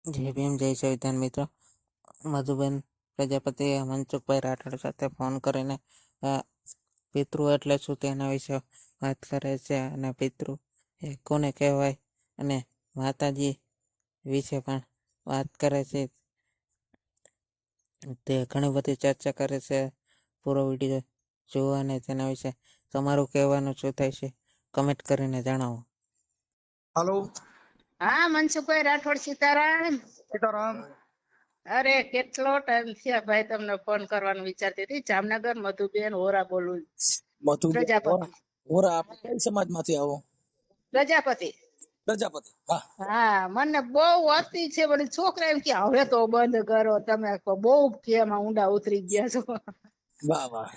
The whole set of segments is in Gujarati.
જય ભીમ, જય સંવિધાન મિત્રો. મધુબેન પ્રજાપતિએ મનસુખભાઈ રાઠોડ સાથે ફોન કરીને પિતૃ એટલે શું તેના વિશે વાત કરે છે અને પિતૃ એ કોને કહેવાય અને માતાજી વિશે પણ વાત કરે છે. તે ઘણી બધી ચર્ચા કરે છે. પૂરો વિડીયો જુઓ અને તેના વિશે તમારું કહેવાનું શું થાય છે કમેન્ટ કરીને જણાવો. હાલો. હા મનસુખભાઈ રાઠોડ સીતારામ. સીતારામ. અરે કેટલો ટાઈમ થયા ભાઈ, તમને ફોન કરવાનું વિચારતી હતી. જામનગર મધુબેન હોરા બોલું. પ્રજાપતિ. હોરા આપણે કઈ સમાજમાંથી આવો? પ્રજાપતિ. પ્રજાપતિ. હા હા, મને બહુ અતિ છે બધી છોકરા એમ કે હવે તો બંધ કરો, તમે બહુ એમાં ઊંડા ઉતરી ગયા છો. વાહ વાહ.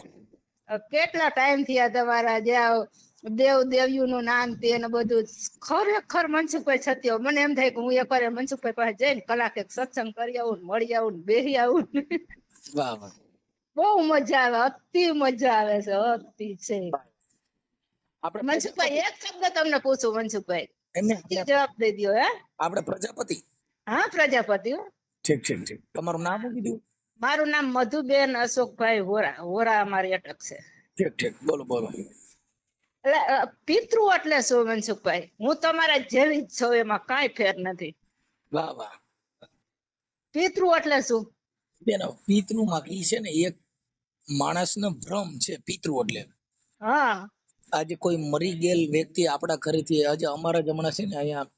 કેટલા ટાઈમ થયા તમારા જ્યાં દેવ દેવ્યું નું નામ તે ને બધું ખરેખર મનસુખભાઈ સત્ય. મને એમ થાય કે હું એકવાર મનસુખભાઈ પાસે જઈને કલાક એક સત્સંગ કરી આવું, મળી આવું, બેસી આવું. વાહ વાહ. બહુ મજા આવે, અતિ મજા આવે છે, અતિ છે. આપણે મનસુખભાઈ એક શબ્દ તમને પૂછું મનસુખભાઈ, એમને જવાબ દઈ દો. હે, આપણે પ્રજાપતિ. હા પ્રજાપતિ. ઠીક ઠીક ઠીક. તમારું નામ શું કીધું? મારું નામ મધુબેન અશોકભાઈ હોરા. હોરા અમારી અટક છે. ઠીક ઠીક. બોલો બોલો. એટલે પિતૃ એટલે શું મનસુખભાઈ? હું તમારા જેવી જ છું, એમાં કાંઈ ફેર નથી. વાહ વાહ. પિતૃ એટલે શું? બેન, પિતૃ માં ઈ છે ને એક માણસનો ભ્રમ છે પિતૃ એટલે. હા. આજે કોઈ મરી ગયેલ વ્યક્તિ આપણા ઘરેથી, આજે અમારા જમણા છે ને અહીંયા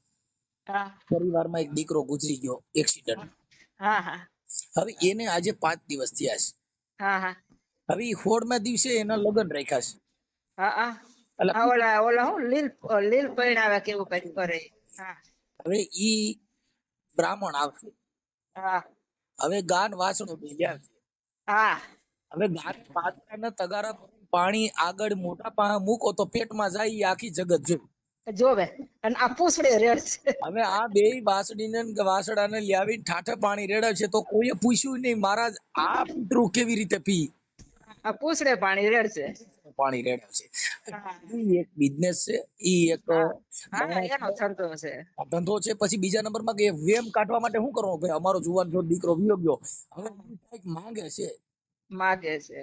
હા પરિવારમાં એક દીકરો ગુજરી ગયો એક્સિડન્ટ. હા હા હવે એને આજે 5 દિવસ થયા છે. હા હા હવે 16મા દિવસે એના લગ્ન રાખ્યા છે. હા હા. એટલે ઓલા ઓલા હું લીલ લીલ પૈણાવે કેવું કઈ કરે. હા હવે ઈ બ્રાહ્મણ આવશે. હા હવે ગાન વાસણો બેલ્યા છે. હા. હવે ગાન પાત્રના તગારા પાણી આગળ મોટા મૂકો તો પેટમાં જાય, ઈ આખી જગત જોઈ. જોવે અને આ પૂછડે રેડ છે. હવે આ બે બાસડીને વાસડાને લાવી ઠાઠે પાણી રેડે છે તો કોઈએ પૂછ્યું નહીં, મહારાજ આ પિતૃ કેવી રીતે પી? આ પૂછડે પાણી રેડ છે. પાણી રેડે છે. હા ઈ એક બિઝનેસ છે, ઈ એક હા હા, એનો માણસનો ધંધો છે. ધંધો છે. પછી બીજા નંબરમાં કે વેમ કાઢવા માટે શું કરવું? ભાઈ અમારો જુવાન જો દીકરો વિયો ગયો, હવે ઈ કંઈક માંગે છે. માગે છે.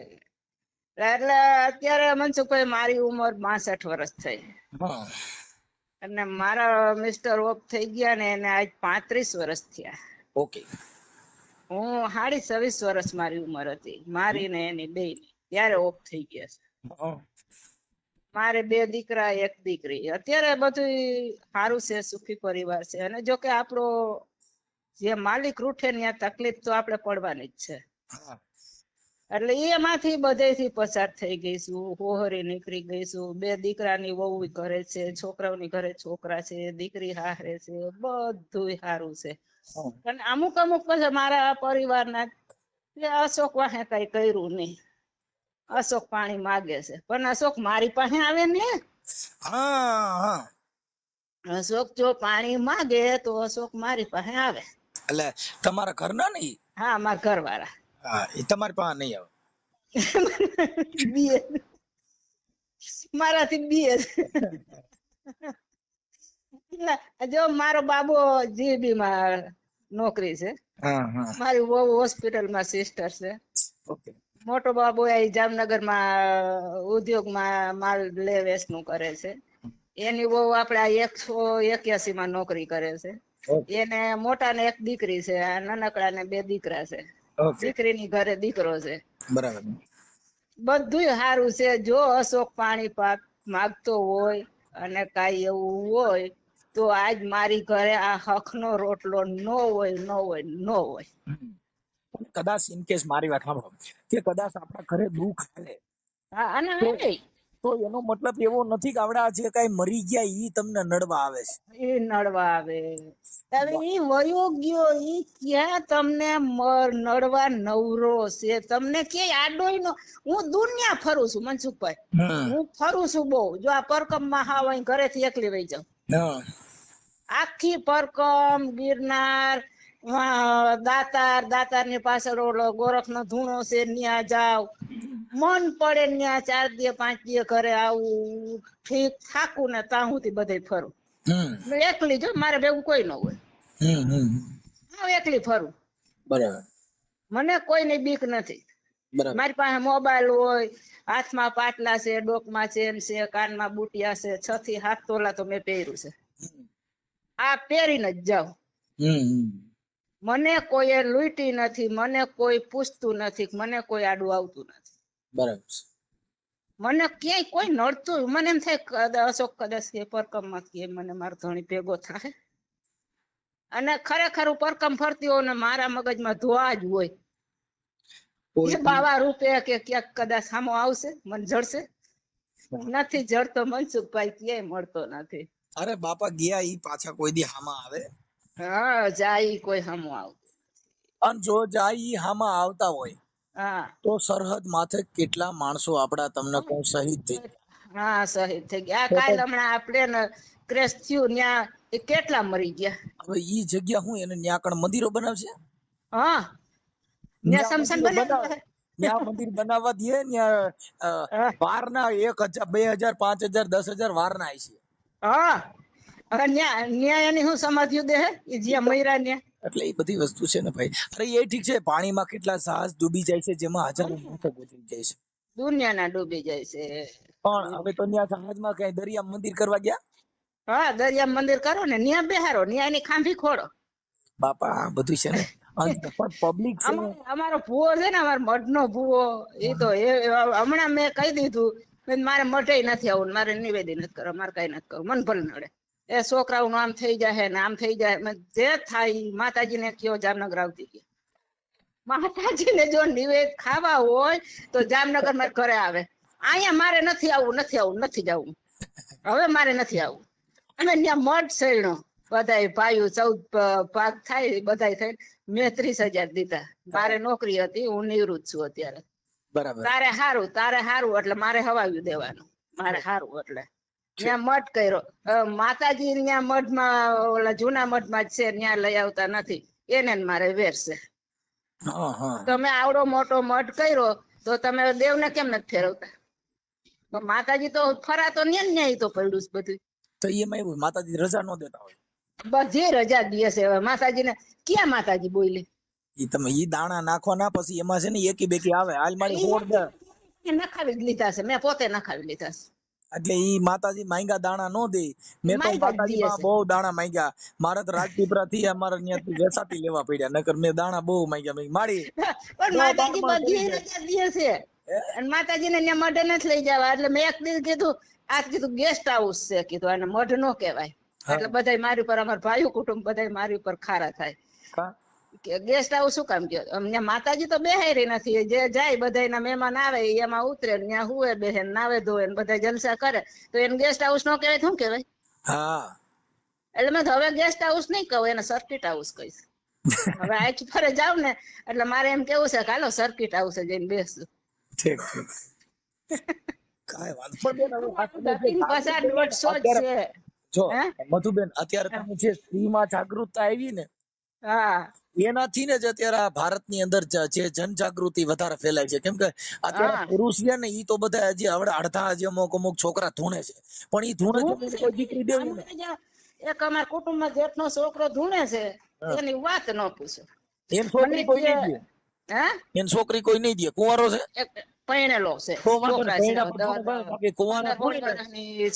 એટલે અત્યારે મનસુખભાઈ મારી ઉંમર 62 વર્ષ થઈ હા અને મારા મિસ્ટર ઓફ થઈ ગયા ને એને આજ 35 વર્ષ થયા. ઓકે. હું 26 વર્ષ મારી ઉંમર હતી, મારી ને એની બે ત્યારે ઓફ થઈ ગયા છે. હા મારે 2 દીકરા 1 દીકરી. અત્યારે બધું સારું છે, સુખી પરિવાર છે. અને જો કે આપણો જે માલિક રૂઠે ત્યાં તકલીફ તો આપણે પડવાની જ છે. હા એટલે એમાંથી બધેથી પસાર થઈ ગઈશું, હોહરી નીકળી ગઈશું. 2 દીકરાની વહુ ઘરે છે, છોકરાઓની ઘરે છોકરા છે, દીકરી હારે છે, બધું સારું છે. હા. અને અમુક અમુક પછી મારા પરિવારના અશોક વાહે કઈ કર્યું નહીં. અશોક પાણી માગે છે, પણ અશોક મારી પાસે આવે ને. હા. અશોક જો પાણી માગે તો અશોક મારી પાસે આવે. એટલે તમારા ઘરના નહીં? હા, મારા ઘરવાળા. હા, એ તમારી પાસે નહીં આવે. બીએ મારાથી બીએ. જો મારો બાબો જીબી માં નોકરી છે, હા હા. મારી વહુ હોસ્પિટલમાં સિસ્ટર છે, ઓકે. મોટો બાબુ એ જામનગરમાં ઉદ્યોગમાં માલ લે વેચનું કરે છે. એની વહુ આપડા 181 માં નોકરી કરે છે. ઓકે. એને મોટા ને 1 દીકરી છે, નાનકડા ને 2 દીકરા છે. ઓકે. દીકરીની ઘરે દીકરો છે. બરાબર. બધું સારું છે. જો અશોક પાણી પાક માગતો હોય અને કાંઈ એવું હોય તો આજ મારી ઘરે આ હકનો રોટલો ન હોય. કદાચ ઇન કેસ મારી વાત સાંભળો કે કદાચ આપણા ઘરે દુઃખ આવે હા, અને તો આવે તો એનો મતલબ એવો નથી કે આપડા જે કઈ મરી ગયા ઈ તમને નડવા આવે છે. એ નડવા આવે. હવે ઈ વયો ગયો, ઈ ક્યાં તમને નડવા નવરો છે? તમને ક્યાંય આડોય નો. હું દુનિયા ફરું છું મનસુખભાઈ, હું ફરું છું બહુ. જો આ પરકમમાં હાવ અહીં ઘરેથી એકલી વહી જાઉં. હા. આખી પરકમ, ગિરનાર, દાતાર ની પાછળ ઓલો ગોરખ નો ધૂણો છે, ત્યાં જાવ. મન પડે ત્યાં 4 દી 5 દી ઘરે આવું. ઠીક થાકું ને ત્યાં સુધી બધે ફરું. હમ એકલી જો, મારે ભેગું કોઈ ન હોય. હમ હમ. એકલી ફરું. બરાબર મને કોઈની બીક નથી. બરાબર મારી પાસે મોબાઈલ હોય, હાથમાં પાટલા છે, ડોકમાં ચેન છે, કાનમાં બુટિયા છે, 6 થી 7 તોલા તો મેં પહેર્યું છે. આ પહેરીને જ જાઉં. મને કોઈએ લૂંટી નથી, મને કોઈ પૂછતું નથી, મને કોઈ આડું આવતું નથી. બરાબર મને ક્યાંય કોઈ નડતું, મને એમ થાય અશોક કદાચ કે પરકમમાં કે મને મારો ધણી ભેગો થાય. અને ખરેખર હું પરકમ ફરતી હોઉં ને મારા મગજમાં ધોવા જ હોય કોઈ એ બાવા રૂપે કે ક્યાંક કદાચ સામો આવશે, મને જડશે. નથી જડતો મનસુખભાઈ, ક્યાંય મળતો નથી. અરે બાપા ગયા ઈ પાછા કોઈ દી હામાં આવે? હા, જાય કોઈ સામો આવતું. અને જો જાય ઈ હામાં આવતા હોય હા તો સરહદ માથે કેટલા માણસો આપડા તમને કહું શહીદ થઈ હા, શહીદ થઈ ગયા. તો કાલ હમણાં આપણે ને ક્રેશ થયું ત્યાં એ કેટલા મરી ગયા. હવે ઈ જગ્યા હું એને ન્યા કણ મંદિરો બનાવશે? હા, ત્યાં સમસાન બનાવે. ન્યા મંદિર બનાવવા દે ન્યા વારના 1000 2000 5000 10000 વારના આઈ છે. હા, હવે ન્યા એની હું સમાધિ દે હે જ્યાં મયરા ન્યા. એટલે એ બધી વસ્તુ છે ને ભાઈ. અરે એ ઠીક છે, પાણીમાં કેટલા જહાજ ડૂબી જાય છે જેમાં હજારો માણસો ગુજરી જાય છે. દુનિયાના ડૂબી જાય છે. પણ હવે તો ન્યા જહાજમાં કઈ દરિયા મંદિર કરવા ગયા? હા, દરિયા મંદિર કરો ને ન્યા બેહારો, ન્યા એની ખાંભી ખોડો. બાપા આ બધું છે ને. પણ પબ્લિક છે ને, અમારો ભૂવો છે ને, અમારો મઢનો ભૂવો, એ તો હમણાં મેં કહી દીધું મારે મઢે નથી આવું, મારે નિવેદન નથી કરવા, મારે કઈ નથી કરવું, મન ભલે નડે. એ છોકરાઓનું આમ થઈ જાય ને આમ થઈ જાય, જે થાય માતાજીને કયો જામનગર આવતી ગયા. માતાજીને જો નિવેદ ખાવા હોય તો જામનગર મારે ઘરે આવે. અહીંયા મારે નથી આવું, નથી આવું, નથી જવું. હવે મારે નથી આવું. અમે ત્યાં મઢ સૈણો બધાય ભાઈઓ 14 ભાગ થાય બધાય થઈ. મેં 30,000 દીધા. મારે નોકરી હતી, હું નિવૃત્ત છું અત્યારે. બરાબર તારે હારું એટલે મારે હવાવ્યું દેવાનું. મારે હારું એટલે ત્યાં મઠ કર્યો. માતાજી ત્યાં મઠમાં ઓલા જૂના મઠમાં જ છે, ત્યાં લઈ આવતા નથી. એને મારે વેર છે. તમે આવડો મોટો મઠ કર્યો તો તમે દેવને કેમ નથી ફેરવતા? માતાજી તો ફરાતો ન્યાય તો પડ્યું છે બધું. તો એમાં એવું માતાજી રજા ન દેતા હોય? બધી રજા દે છે. માતાજીને ક્યાં માતાજી બોલી? ઈ તમે ઈ દાણા નાખો ના, પછી એમાં છે ને એકી બેકી આવે હાલ મારી હોડ દે. નખાવી જ લીધા છે, મેં પોતે નખાવી લીધા છે. એટલે ઈ માતાજી માંગ્યા દાણા નો દે. મેં તો માંગ્યા જ માતાજીમાં દે છે. બહુ દાણા માંગ્યા. મારે તો રાજપીપળા થી અમારે ત્યાંથી વેસાતી લેવા પડ્યા, નકર મેં દાણા બહુ માંગ્યા. મેં મારી પણ માતાજી બધી રજા દે છે. અને માતાજીને ત્યાં મઢે નથી લઈ જવા. એટલે મેં એક દિવસ કીધું, આ કીધું ગેસ્ટ હાઉસ છે, કીધું આને મઢ નો કહેવાય. એટલે બધા મારી ઉપર, અમારા ભાઈઓ કુટુંબ બધા મારી ઉપર ખારા થાય કે ગેસ્ટ હાઉસ શું કામ કયો? અમને માતાજી તો બેહારી નથી. જે જાય બધા મહેમાન આવે એમાં ઉતરે, ત્યાં હુએ બેહે, નાવે ધોવે, બધા જલસા કરે, તો એને ગેસ્ટ હાઉસ નો કહેવાય? શું કહેવાય? હા, એટલે મેં હવે ગેસ્ટ હાઉસ નહીં કહું, એને સર્કિટ હાઉસ કહીશ. હવે આજ ફરે જાવ ને એટલે મારે એમ કેવું છે કે હાલો સર્કિટ હાઉસે જઈને બેસું. ઠીક કાંઈ વાંધો પણ પાછા 150 જ છે. જો મધુબેન, અત્યારે તમે જે સ્ત્રીમાં જાગૃતતા આવી ને, હા, એનાથી ને જ અત્યારે આ ભારતની અંદર જે જનજાગૃતિ વધારે ફેલાય છે. કેમ કે અત્યારે પુરુષ છે ને ઈ તો બધા હજી હવે અડધા હજી અમુક છોકરા ધૂણે છે, પણ ઈ ધૂણે છે કોઈ દીકરી દેવી ને. એક અમારા કુટુંબમાં જેઠનો છોકરો ધૂણે છે, એની વાત ન પૂછો. એન છોકરી કોઈ નહીં દે. હે? એન છોકરી કોઈ નહીં દે, કુંવારો છે, પૈણેલો છે,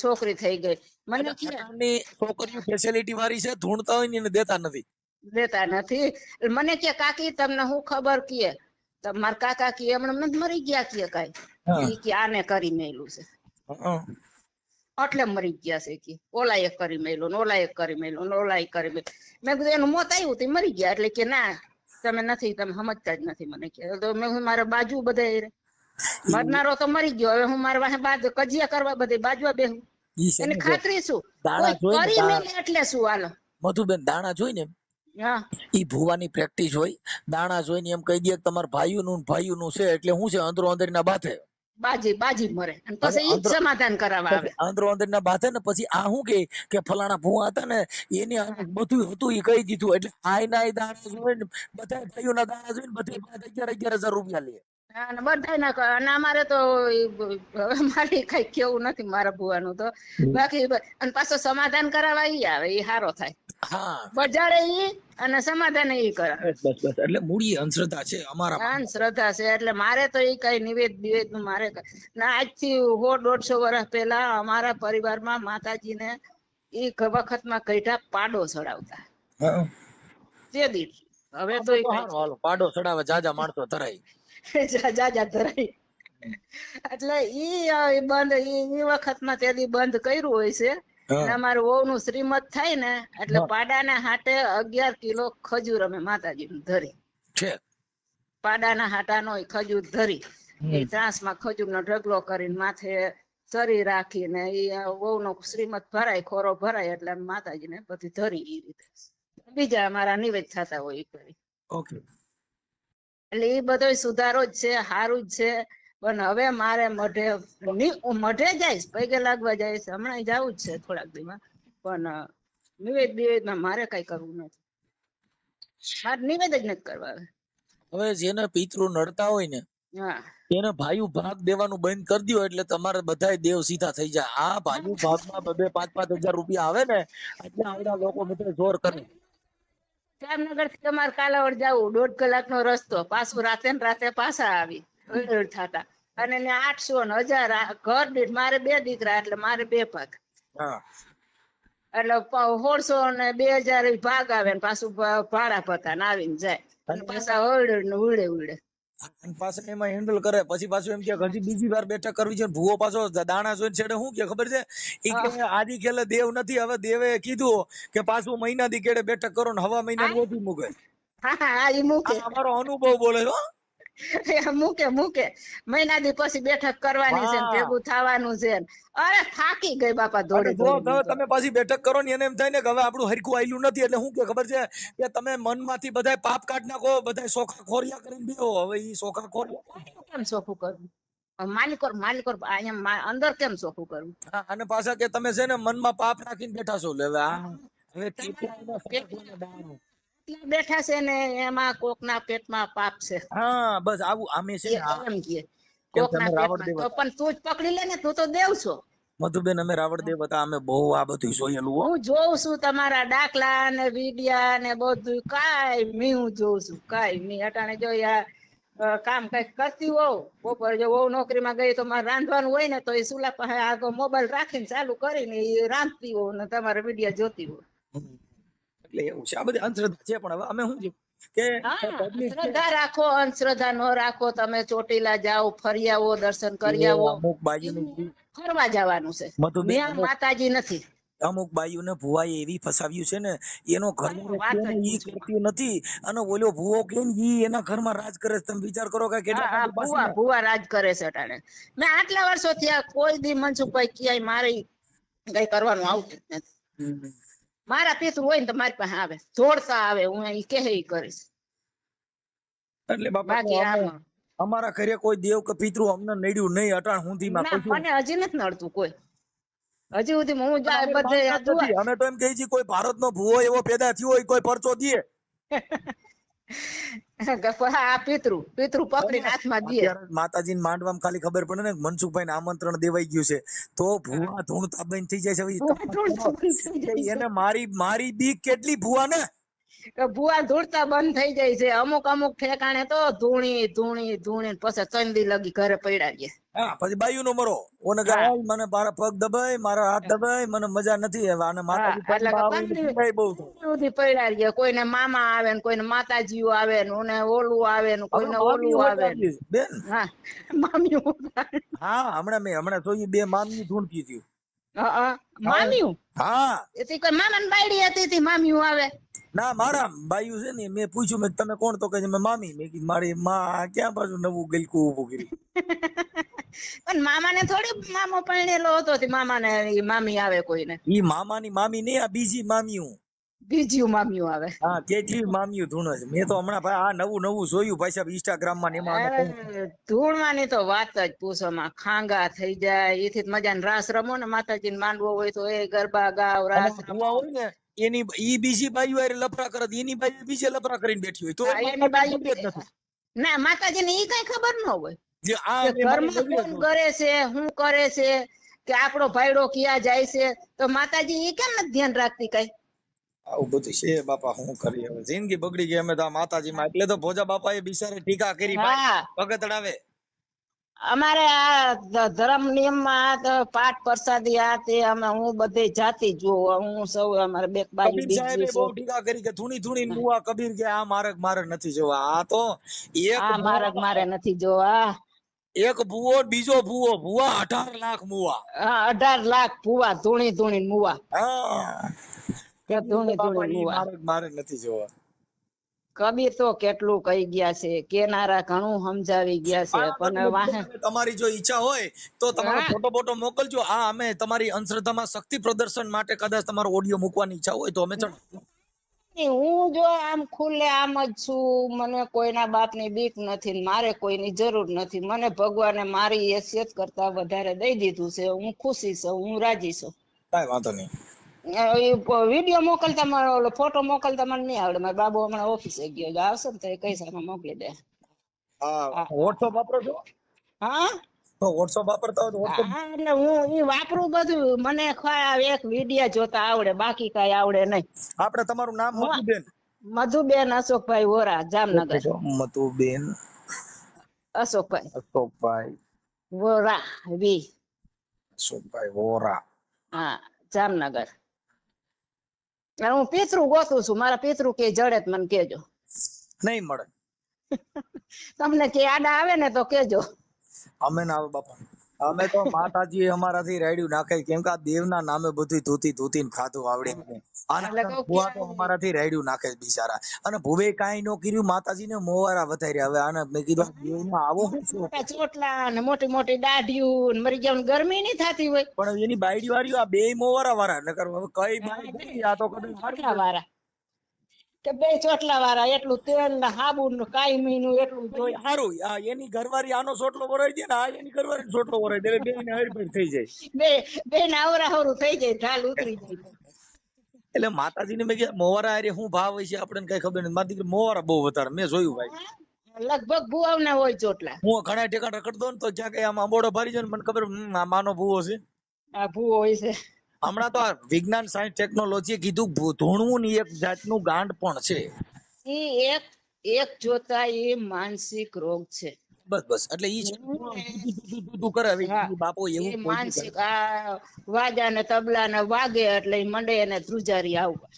છોકરી થઈ ગઈ. મને છોકરીઓ ફેસિલિટી વાળી છે, ધૂણતા હોય ને એને દેતા નથી. દેતા નથી. મને કે કાકી તમને હું ખબર કે તમારા કાકા કે એમણે મરી ગયા કે કઈ કે આને કરી મેલું છે એટલે મરી ગયા છે કે ઓલા એક કરી મેલું, ઓલા એક કરી મેલું, ઓલા એક કરી મેલું. મેં કીધું એનું મોત આવ્યું તે મરી ગયા. એટલે કે ના તમે નથી, તમે સમજતા જ નથી. મને કે તો મેં હું મારા બાજુ બધા મરનારો તો મરી ગયો, હવે હું મારા વાહે કજિયા કરવા બધે બાજવા બેહું? એની ખાતરી શું? કરી મેલે એટલે શું? હાલો મધુબેન, દાણા જોઈ ને ઈ ભુવાની પ્રેક્ટિસ હોય. દાણા જોઈને એમ કહી દે કે તમારા ભાઈઓનું છે, એટલે શું છે અંદરો અંદર ના બાથે બાજી મરે, અને પછી ઈ જ સમાધાન કરાવવા આવે. અંદરો અંદર ના બાથે ને પછી આ શું કે ફલાણા ભુવા હતા ને એને બધું હતું એ કહી દીધું. એટલે આય ના દાણા જોઈને બધા ભાઈઓના દાણા જોઈને બધા 11,000 રૂપિયા લે. અને બધાય અને અમારે તો હવે મારે કઈ કેવું નથી મારા ભુવાનું તો બાકી અને પાછો સમાધાન કરાવવા ઈ આવે ઈ હારો થાય. હા બજાડે ઈ અને સમાધાન ઈ કરાવે. બસ બસ બસ એટલે મૂડી અંધશ્રદ્ધા છે અમારા શ્રદ્ધા છે એટલે મારે તો ઈ કઈ નિવેદ નું મારે ના આજથી 100-150 વર્ષ પહેલા અમારા પરિવારમાં માતાજીને ઈ વખતમાં કઈઠા પાડો ચડાવતા હા. તે દી. હવે તો ઈ કઈ હાલો પાડો ચડાવે જાજા માણસો ધરાય જાજા ધરાય એટલે ઈ બંધ ઈ વખતમાં તે દી બંધ કર્યું હોય છે. અને અમારું વહુ નું શ્રીમત થાય ને એટલે પાડાના હાટે 11 કિલો ખજૂર અમે માતાજી નું ધરી પાડાના હાટાનો ખજૂર ધરી એ ત્રાસમાં ખજૂર નો ઢગલો કરીને માથે સરી રાખીને એ વહુ નો શ્રીમત ભરાય ખોરો ભરાય એટલે માતાજીને બધી ધરી એ રીતે બીજા અમારા નિવેદ થતા હોય એ કરી. એટલે એ બધો સુધારો જ છે સારું જ છે. પણ હવે મારે મઢે જાય પૈગે લાગવા જાય છે હમણાં જવું જ છે થોડાક દીમાં પણ નિવેદમાં મારે કઈ કરવું નથી મારે નિવેદ જ નથી કરવા. હવે જેને પિતૃ નડતા હોય ને એને ભાઈ ભાગ દેવાનું બંધ કરી દો એટલે તમારે બધા દેવ સીધા થઈ જાય. આ ભાઈ ભાગમાં 2-5 રૂપિયા આવે ને એટલે આવડા લોકો બધા જોર કરે. જામનગર થી તમારે કાલાવડ જવું 1.5 કલાકનો રસ્તો પાછું રાતે ને રાતે પાછા આવી થતા અને 800 ને 1000 ઘર દીઠ મારે 2 દીકરા એટલે મારે 2 ભાગ એટલે 1600 ને 2000 ભાગ આવે ને પાછું ભાડા પતા ને આવીને જાય અને પાછા ઉડે પાછા એમાં હેન્ડલ કરે પછી પાછું એમ કે હજી બીજી વાર બેઠક કરવી છે. ભૂવો પાછો દાણા જોઈને છેડે શું કે ખબર છે ઈ કે આદિ ખેલે દેવ નથી હવે દેવે કીધું કે પાછું મહિના દી કેડે બેઠક કરો ને હવા મહિના ઓછી મૂકે. અમારો અનુભવ બોલે મૂકે મહિના દી પછી બેઠક કરવાની છે ભેગું થવાનું છે. અરે થાકી ગઈ બાપા દોડી તમે પાછી બેઠક કરો ને એને એમ થાય ને કે હવે આપણું હરખું આયલું નથી એટલે શું કે ખબર છે કે તમે મનમાંથી બધા પાપ કાઢ નાખો બધા સોખા ખોરિયા કરીને બેહો. હવે ઈ સોખા ખોરિયા કેમ સોખું કરવું માલિકોર અહીંયા અંદર કેમ સોખું કરવું. અને પાછા કે તમે છે ને મનમાં પાપ નાખીને બેઠા છો. હવે બેઠા છે ને એમાં કોકના પેટમાં પાપ છે. હા બસ આવું આમે છે એમ કે કોકના પેટમાં પણ તું જ પકડી લે ને તું તો દેવ છો. મધુબેન અમે રાવણ દેવ હતા અમે બહુ આ બધું જોયેલું. હું જોઉં છું તમારા દાખલા ને વિડિયા ને બધું કાઈ હું જોઉં છું કાઈ મી અટાણે જો કામ કઈક કરતી હોવ બપોર જો વહુ નોકરીમાં ગઈ તો મારે રાંધવાનું હોય ને તો એ સુલા પાસે આગળ મોબાઈલ રાખીને ચાલુ કરીને એ રાંધતી હોવ ને તમારે વિડિયા જોતી હોવ. એટલે એવું છે આ બધી અંધશ્રદ્ધા છે પણ હવે અમે શું કે શ્રદ્ધા રાખો અંધશ્રદ્ધા ન રાખો. તમે ચોટીલા જાઓ ફરી આવો દર્શન કરી આવો. ફરવા જવાનું છે માતાજી નથી. અમુક બાઈઓને ભુવાએ એવી ફસાવ્યું છે ને એનો ઘર કરતી નથી અને ઓલો ભુવો કે એના ઘરમાં રાજ કરે છે. તમે વિચાર કરો કે કેટલા ભુવા રાજ કરે છે અટાણે. મેં આટલા વર્ષો થયા કોઈ દી મનસુખભાઈ ક્યાંય મારી કઈ કરવાનું આવતું જ નથી. મારા પિતૃ હોય ને તો મારી પાસે આવે જોડતા આવે હું એ કે કરીશ. એટલે બાપા અમારા ઘરે કોઈ દેવ કે પિતૃ અમને નડ્યું નહીં અટાણ સુધીમાં. મને હજી નથી નડતું કોઈ હજી સુધી હું બધે અમે તો એમ કહી છીએ કોઈ ભારતનો ભૂવો એવો પેદા થયો હોય કોઈ પરચો દે. આ પિતૃ પકડીને હાથમાં દે. માતાજીને માંડવામાં ખાલી ખબર પડે ને મનસુખભાઈને આમંત્રણ દેવાઈ ગયું છે તો ભૂવા ધૂણતા બંધ થઈ જાય છે. એને મારી બીક કેટલી ભૂવા ને ભૂવા ધૂળતા બંધ થઈ જાય છે. અમુક ઠેકાણે તો ધૂણી પછી ચંદી લગી ઘરે પડ્યા છે. હા પછી બાયુ નો મરો ઓને મને મારા પગ દબાય મારા હાથ દબાય મને મજા નથી. આને માતાજી પડ્યા છે. કોઈને મામા આવે ને કોઈને માતાજીઓ આવે ને ઓલું આવે ને કોઈને ઓલું આવે બેન. હા મામીઓ. હા હમણાં જોયું 2 મામી ઢૂંઢતી હતી. મામીઓ હા એથી કોઈ મામા ને બાયડી હતી મામીઓ આવે ના મારા બાયુ છે ને મેં પૂછ્યું મેં તમે કોણ તો કહે મેં મામી. મેં કીધું મારી માં ક્યાં પાછું નવું ગલકું ઉભું કર્યું. પણ મામા ને થોડી મામો પરણેલો હતો મામા ને મામી આવે કોઈને. ઈ મામાની મામી નહીં આ બીજી મામીઓ આવે. હા કેટલી મામીઓ ધૂણે છે. મેં તો હમણાં ભાઈ આ નવું જોયું ભાઈ સાહેબ ઇન્સ્ટાગ્રામ માં એમાં ધૂણવાની તો વાત જ પૂછોમાં ખાંગા થઈ જાય. એથી મજાને રાસ રમો ને માતાજી ને માંડવો હોય તો એ ગરબા ગાવ રાસ રમવા હોય ને એની ઈ બીજી બાયુ લફરા કરે એની બાયુ બીજે લફરા કરીને બેઠી હોય તો એની બાયુ ના માતાજીને ઈ કઈ ખબર ન હોય જે આ કે મેં મારી ઘરમાં નજરે કોણ જોયું. કરે છે શું કરે છે કે આપણો ભાઈડો ક્યાં જાય છે તો માતાજી ઈ કેમ નથી ધ્યાન રાખતી કઈ આવું બધું છે બાપા, શું કરી હવે, જિંદગી બગડી ગઈ અમે તો આ માતાજીમાં. એટલે તો ભોજા બાપા એ બિચારે ટીકા કરી ભાઈ, હા ભગત અડાવે. અમારે આ ધર્મ નિયમમાં આ તો પાઠ પ્રસાદી આ તે અમે હું બધે જાતી જોઉં હું સૌ અમારે બે બાજુ કબીર સાહેબે બીજી છે બહુ ટીકા કરી કે ધૂણી ધૂણી મુવા કબીર કે આ મારક મારક નથી જોવા. આ તો એક આ મારગ મારે નથી જોવા એક ભૂવો બીજો ભૂવો, ભૂવા 18 લાખ મુવા. હા 18 લાખ ભૂવા ધૂણી ધૂણી મુવા હા કે કબીર ધૂણી બાપા ધૂણી ઈ મુવા મારક મારક નથી જોવા. કબીર તો કેટલું કહી ગયા છે કેનારા ઘણું સમજાવી ગયા છે બરાબર, પણ વાહે તમારી જો ઈચ્છા હોય તો તમારો હા ફોટો બોટો મોકલજો. આ અમે તમારી અંધશ્રદ્ધામાં શક્તિ પ્રદર્શન માટે કદાચ તમારો ઓડિયો મૂકવાની ઈચ્છા હોય તો અમે હું જો આમ ખુલ્લે આમ જ છું મને કોઈના બાપની બીક નથી ને મારે કોઈની જરૂર નથી મને ભગવાને મારી હેસિયત કરતા વધારે દઈ દીધું છે હું ખુશી છું હું રાજી છું કાંઈ વાંધો નહીં. વિડીયો મોકલતા મને ઓલો ફોટો મોકલતા મને નહીં આવડે મારા બાબુ હમણાં ઓફિસે ગયો છે. આવશે ને તો એ પૈસામાં મોકલી દે હા વોટ્સઅપ વાપરો છો? હા તો વોટ્સઅપ વાપરતા હોય તો WhatsApp. હા એટલે હું ઈ વાપરું બધું મને એક વિડીયો જોતા આવડે બાકી કઈ આવડે નહીં આપણે તમારું નામ હું મધુબેન. મધુબેન અશોકભાઈ વોરા જામનગર મધુબેન અશોકભાઈ અશોકભાઈ વોરા વી અશોકભાઈ વોરા. હા જામનગર અને હું પિતૃ ગોતું છું મારા પિતૃ કે જડે તો મને કેજો નહીં મળે. તમને કે આડા આવે ને તો કેજો અમે ના આવે બાપા. અમે તો માતાજી અમારાથી રાડ્યું નાખે, કેમ કે આ દેવના નામે બધું ધૂતી ધૂતીને ખાધું આવડે અમને. આના એટલે કહું ભુવા તો કે અમારાથી રાડ્યું નાખે છે બિચારા. અને ભુવે કાંઈ નો કર્યું, માતાજીને મોવારા વધાર્યા. હવે આને મેં કીધું દેવમાં આવો શું છો? મોટા ચોટલા ને મોટી મોટી દાઢિયું ને મરી ગયા ગરમી નહીં થતી હોય પણ એની બાયડી વાળીઓ આ બે મોવારા વાળા નકર હવે કઈ બાઈ થઈ આ તો કદાચ ચોટલા વાળા કે બે ચોટલા વાળા એટલું તેલ ને સાબુ ને કાયમી નું એટલું જોઈ સારું. આ એની ઘરવાળી આનો સોટલો વરાઈ દે ને આ એની ઘરવાળી સોટલો વરાઈ દે, બે ને હરભર થઈ જાય. બે ને આવરાહરું થઈ જાય ઢાલ ઉતરી જાય એટલે માતાજીને મેં કીધું મોવારા હારે શું ભાવ હોય છે આપણને કઈ ખબર નથી. મારી દીકરી મોવારા બહુ વધારે મેં જોયું ભાઈ. લગભગ ભુવાના હોય ચોટલા હું ઘણા ઠેકાણ રખડતો ને તો જ્યાં કઈ આમ આંબોડો ભરી જાય ને મને ખબર આ માનો ભૂવો છે. આ ભુવો હોય છે હમણાં તો આ વિજ્ઞાન સાયન્સ ટેકનોલોજીએ કીધું ધૂણવું ની એક જાતનું ગાંડ પણ છે. ઈ એક જોતા એ માનસિક રોગ છે બસ બસ એટલે ઈ છે તું કરે હવે હા, ઈ બાપો એ એવું કોઈ દી માનસિક આ વાજા ને તબલા ને વાગે એટલે ઈ મંડે એને ધ્રુજારી આવવા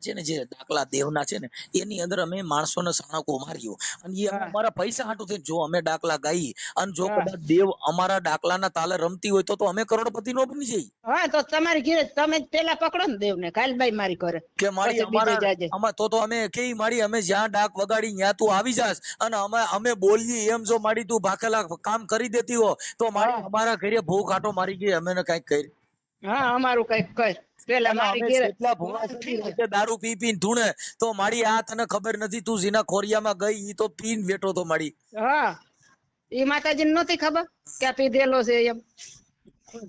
છે ને જે દાખલા દેવના છે ને એની અંદર અમે માણસોને સાણકો માર્યો અને એ હા. અમારા પૈસા હાટું થઈને જો અમે દાખલા ગાઈ અને જો હા. કદાચ દેવ અમારા દાખલાના તાલે રમતી હોય તો અમે કરોડપતિ નો બની જઈએ. હા તો તમારી ઘરે તમે જ પેલા પકડો ને દેવ ને કાલબાઈ મારી ઘરે કે મારી પછી બીજે અમારા જાજે આમાં તો અમે કેવી મારી અમે જ્યાં ડાક વગાડી ત્યાં તું આવી જાસ અને અમે બોલીએ એમ જો મારી તું ભાખેલા કામ કરી દેતી હો તો મારી હા. અમારા ઘરે ભૂખ આટો મારી ગઈ અમે ને કઈક કરી. હા અમારું કઈક કર પેલા અને મારી અમે ઘરે જેટલા ભૂવા સડી વચ્ચે દારૂ પી પીને ધૂણે તો મારી આ તને ખબર નથી તું જીના ખોરિયામાં ગઈ ઈ તો પીને બેઠો તો મારી. હા ઈ માતાજી ને નતી ખબર કે આ પીધેલો છે એમ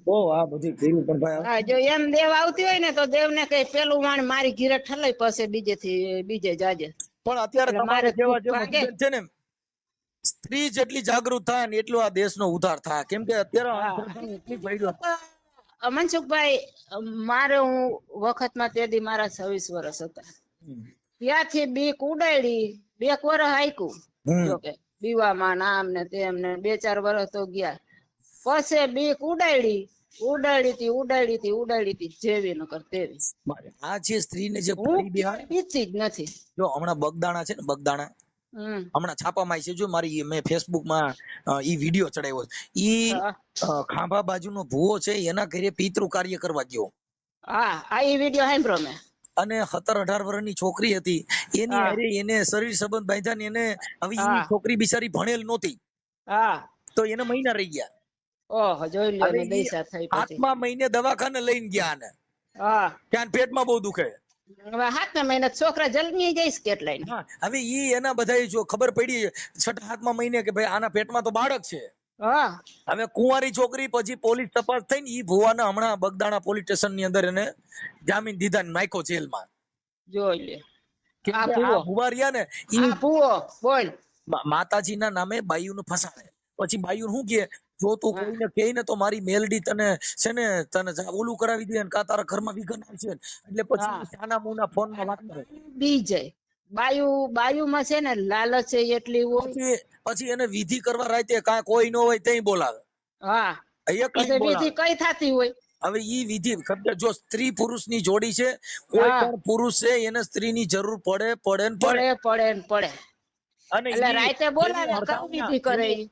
બહુ આ બધી કર્યું પણ ભાઈ હા જો એમ દેવ આવતી હોય ને તો દેવ ને કઈ પેલું વાણ મારી ઘીરે ઠલાઈ પાસે બીજે જાજે પણ અત્યારે એટલે તમારે મારે જેવા દુઃખ જે ભાગે. મતભેદ છે ને સ્ત્રી જેટલી જાગૃત થાય ને એટલો આ દેશનો ઉદ્ધાર થાય, કેમ કે અત્યારે હા. અંધશ્રદ્ધાનું એટલી ભયડું. મનસુખભાઈ મારે હું વખતમાં તે દી મારા 26 વર્ષ હતા ત્યાંથી બીક ઉડાડી 2 વર્ષ હાયકું જોકે બીવામાં નામ ને તેમ ને 2-4 વર્ષ તો ગયા પછી બીક ઉડાડી જેવી નકર તેવી આ જે સ્ત્રીને જે હું પાડી બિહાર બીતી જ નથી જો હમણાં બગદાણા છે ને બગદાણા હમણાં છાપામાં આવી છે જો મારી મેં ફેસબુકમાં ઈ વિડીયો ચડાવ્યો ઈ હા ખાંભા બાજુનો ભૂવો છે એના ઘરે પિતૃ કાર્ય કરવા ગયો હા આ ઈ વિડીયો સાંભળ્યો મેં અને 17-18 વર્ષની છોકરી હતી એની હા. હારે એને શરીર સંબંધ બાંધ્યા ને એને હવે ઈ હા. છોકરી બિચારી ભણેલ નહોતી હા તો એને મહિના રહી ગયા. ઓહો જોઈ લ્યો હવે ને ઈ દૈસા થઈ પછી 8મા મહિને દવાખાને લઈને ગયા ને હા ત્યાં પેટમાં બહુ દુખે. હવે 7મા મહિને છોકરા જન્મી જઈશ કેટલાય હા હવે ઈ એના બધા જો ખબર પડી 6-7મા મહિને કે ભાઈ આના પેટમાં તો બાળક છે. હા હવે કુંવારી છોકરી પછી પોલીસ તપાસ થઈને ઈ ભુવાને હમણાં બગદાણા પોલીસ સ્ટેશન ની અંદર એને જામીન દીધા ને નાખ્યો જેલમાં. જોઈ લે કેમ આ કે ભૂવો આ ભુવા રહ્યા ને ઈ આ ભૂવો બોલ માતાજીના નામે બાયુને ફસાડે. પછી બાયુ શું કે, જો તું હા. કોઈને કહે ને તો મારી મેલડી તને છે ને તને ઓલું કરાવી દે ને કા તારા ઘરમાં વિઘન આવશે. એટલે પછી હા. સાના મુના ફોનમાં વાત કરે. બી જાય બાયુમાં છે ને લાલચ એટલી હોય. પછી એને વિધિ કરવા રાતે કાંઈ કોઈ ન હોય ત્યાં બોલાવે. હા, એકલી પછી વિધિ બોલાવે. કઈ થતી હોય. હવે ઈ વિધિ જો સ્ત્રી પુરુષ ની જોડી છે, કોઈ હા. પણ પુરુષ છે એને સ્ત્રી ની જરૂર પડે ને પડે. પડે અને એટલે ઈ રાતે જેની બોલાવે કઈ અર્ધાંગના, વિધિ કરે ઈ.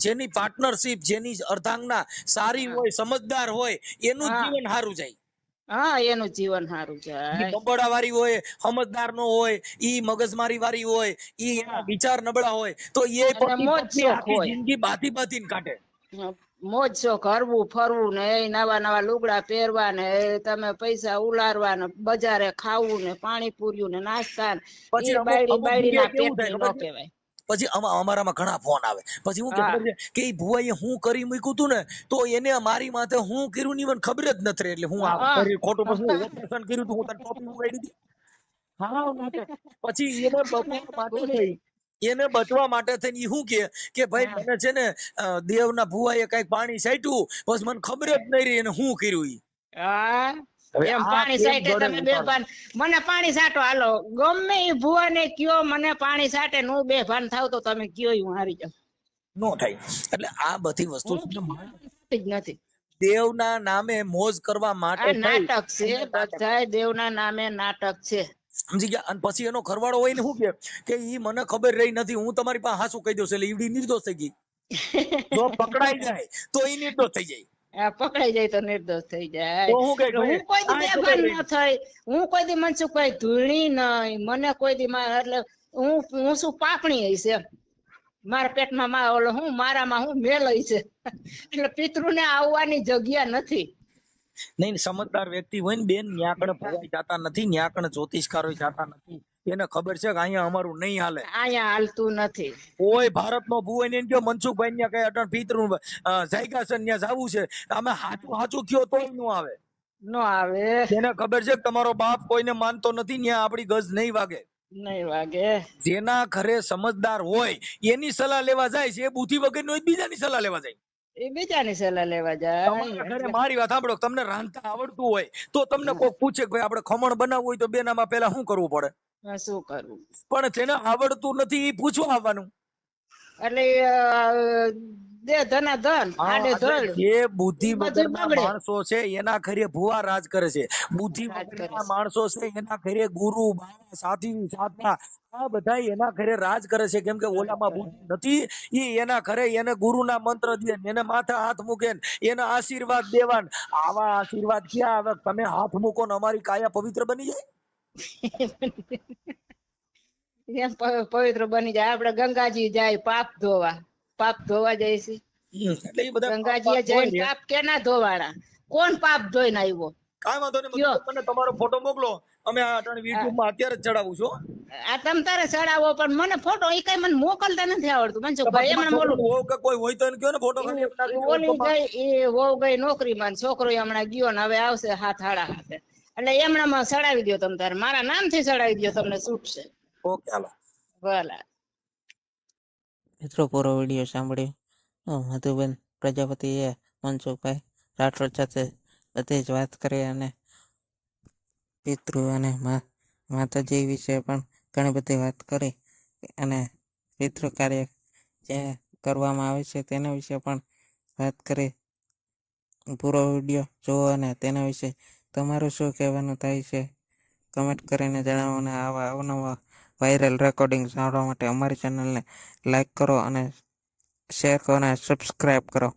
જેની પાર્ટનરશિપ, જેની અર્ધાંગના સારી હોય, સમજદાર હોય, એનું જ હા. જીવન સારું જાય. હા, એનું જીવન સારું જાય. ઈ ગબડા વાળી હોય, સમજદાર નો હોય, ઈ મગજમારી વાળી હોય, ઈ એના વિચાર નબળા હોય, તો એ અને પતિ મોજ પત્ની શોખ આખી હોય. જિંદગી બાંધીને કાઢે. મોજ શોખ, હરવું ફરવું ને નવા લુગડા પહેરવા ને તમે પૈસા ઉલારવા ને બજારે ખાવું ને પાણીપુરીયું ને નાસ્તા ને પછી એ અમુક બાયડી જગ્યાએ ના કેવું થાય પેટની નો ખબર છે? કહેવાય. પછી અમારામાં ઘણા ફોન આવે. પછી હું કે હા. ખબર છે કે ઈ ભુવાએ હું કરી મૂક્યું તું ને, તો એને મારી માથે હું કર્યું ની મને ખબર જ નથી. એટલે હું આ હા. ખોટું પછી ઓપરેશન કર્યું તું, હું તને ટોપી ઉગાડી દીધી. હા માટે પછી એને બચવા માટે થઈ, એને બચવા માટે થઈને ઈ શું કે ભાઈ મને છે ને દેવના ભુવાએ કઈક પાણી છાંટ્યું, બસ મને ખબર જ નહીં રહી એને શું કર્યું ઈ. હા, હવે એમ આ પાણી કેમ સાટે ગળે તમે ઉતારો? બેભાન મને પાણી સાટો હાલો, ગમે એ ભુવા ને કયો મને પાણી સાટે નું બેભાન થાવ તો તમે કયો હું હારી જાઉં. નો થાય. એટલે આ બધી વસ્તુ હું છે ને જ નથી. દેવના નામે મોજ કરવા માટે આ થઈ નાટક છે, અને નાટક. બધાય દેવના નામે નાટક છે. સમજી ગયા? અને પછી એનો ઘરવાળો હોય ને શું કે ઈ મને ખબર રહી નથી, હું તમારી પાસે હાસું કહી દઉં. એટલે ઈવડી નિર્દોષ થઈ ગઈ. જો પકડાઈ જાય તો ઈ નિર્દોષ થઈ જાય. આ પકડાઈ જાય તો નિર્દોષ થઈ જાય. તો હું કઈ હું કોઈ દી કાંઈ ખબર બેભાન રહી ન થઈ, હું કોઈ દી મનસુખભાઈ ધૂણી નહીં, મને કોઈ દી એટલે હું શું પાપણી હઈશ એમ. મારા પેટમાં મારામાં હું મેલ હશે. એટલે પિતૃને આવવાની જગ્યા નથી. નહીં, સમજદાર વ્યક્તિ હોય ને બેન, ન્યાકણે ભવાઈ જતા નથી, ન્યાકણે જ્યોતિષકારો જતા નથી. એને ખબર છે કે અહીંયા અમારું નહીં હાલે. અહીંયા હાલતું નથી. કોઈ ભારતનો ભૂ એને કયો મનસુખભાઈ ને કઈ અટણ પિતૃ જાયગા છે ત્યાં જવું છે, અમે હાચું હાચું કયો તોય નો આવે. નો આવે. એને ખબર છે કે તમારો બાપ કોઈને માનતો નથી, ત્યાં આપણી ગજ નહીં વાગે. નહીં વાગે. જેના ઘરે સમજદાર હોય એની સલાહ લેવા જાય છે, એ બુદ્ધિ વગર નો બીજાની સલાહ લેવા જાય. એ બીજાની સલાહ લેવા જાય. તમારા ઘરે મારી વાત સાંભળો, તમને રાંધતા આવડતું હોય તો તમને કોઈ પૂછે કે ભાઈ આપણે ખમણ બનાવવું હોય તો બેનામાં પહેલા શું કરવું પડે? શું કરવું? પણ જેને આવડતું નથી એ પૂછવા આવવાનું. એટલે દે ધના ધન આડે ધડ. જે બુદ્ધિ વગરના બગડે. માણસો છે એના ઘરે ભુવા રાજ કરે છે. બુદ્ધિ રાજ કરે વગરના છે. માણસો છે એના ઘરે ગુરુ બાવા સાથી સાધના આ બધા એના ઘરે રાજ કરે છે. કેમ કે ઓલામાં બુદ્ધિ નથી, ઈ એના ઘરે એને ગુરુના મંત્ર દે, એને માથે હાથ મૂકે, એના આશીર્વાદ દેવાન. આવા આશીર્વાદ ક્યાં આવે? તમે હાથ મૂકો ને અમારી કાયા પવિત્ર બની જાય. એમ પવિત્ર બની જાય. આપણે ગંગાજી જાય પાપ ધોવા જાય છે. એટલે એ બધા ગંગાજી જઈને પાપ કેના ધોવાના? કોણ પાપ ધોઈને આવ્યો? કાંઈ વાંધો નહીં, મને તમારો ફોટો મોકલો, અમે આ YouTube માં અત્યારે જ ચડાવું છું. આ તમ તારે ચડાવો, પણ મને ફોટો એ કઈ મને મોકલતા નથી આવડતું મનસુખભાઈ. એમણે બોલું કોઈ હોય તો એને કહો ને, ફોટો ખાલી ઓલી ગઈ એ વહુ ગઈ નોકરીમાં, છોકરો હમણાં ગયો ને હવે આવશે 7:30. એટલે એમણામાં ચડાવી દો તમ તારે, મારા નામથી ચડાવી દો, તમને છૂટશે. ઓકે, હાલો. ભલા મિત્રો પૂરો વિડીયો સાંભળ્યો. મધુબેન પ્રજાપતિએ મનસુખભાઈ રાઠોડ સાથે બધી જ વાત કરી અને પિતૃ અને માતાજી વિશે પણ ઘણી બધી વાત કરી અને પિતૃ કાર્ય જે કરવામાં આવે છે તેના વિશે પણ વાત કરી. પૂરો વિડીયો જુઓ અને તેના વિશે તમારું શું કહેવાનું થાય છે કમેન્ટ કરીને જણાવો. અને આવા અવનવા વાયરલ રેકોર્ડિંગ સાંભળવા માટે અમારી ચેનલને લાઈક કરો અને શેર કરો અને સબસ્ક્રાઈબ કરો.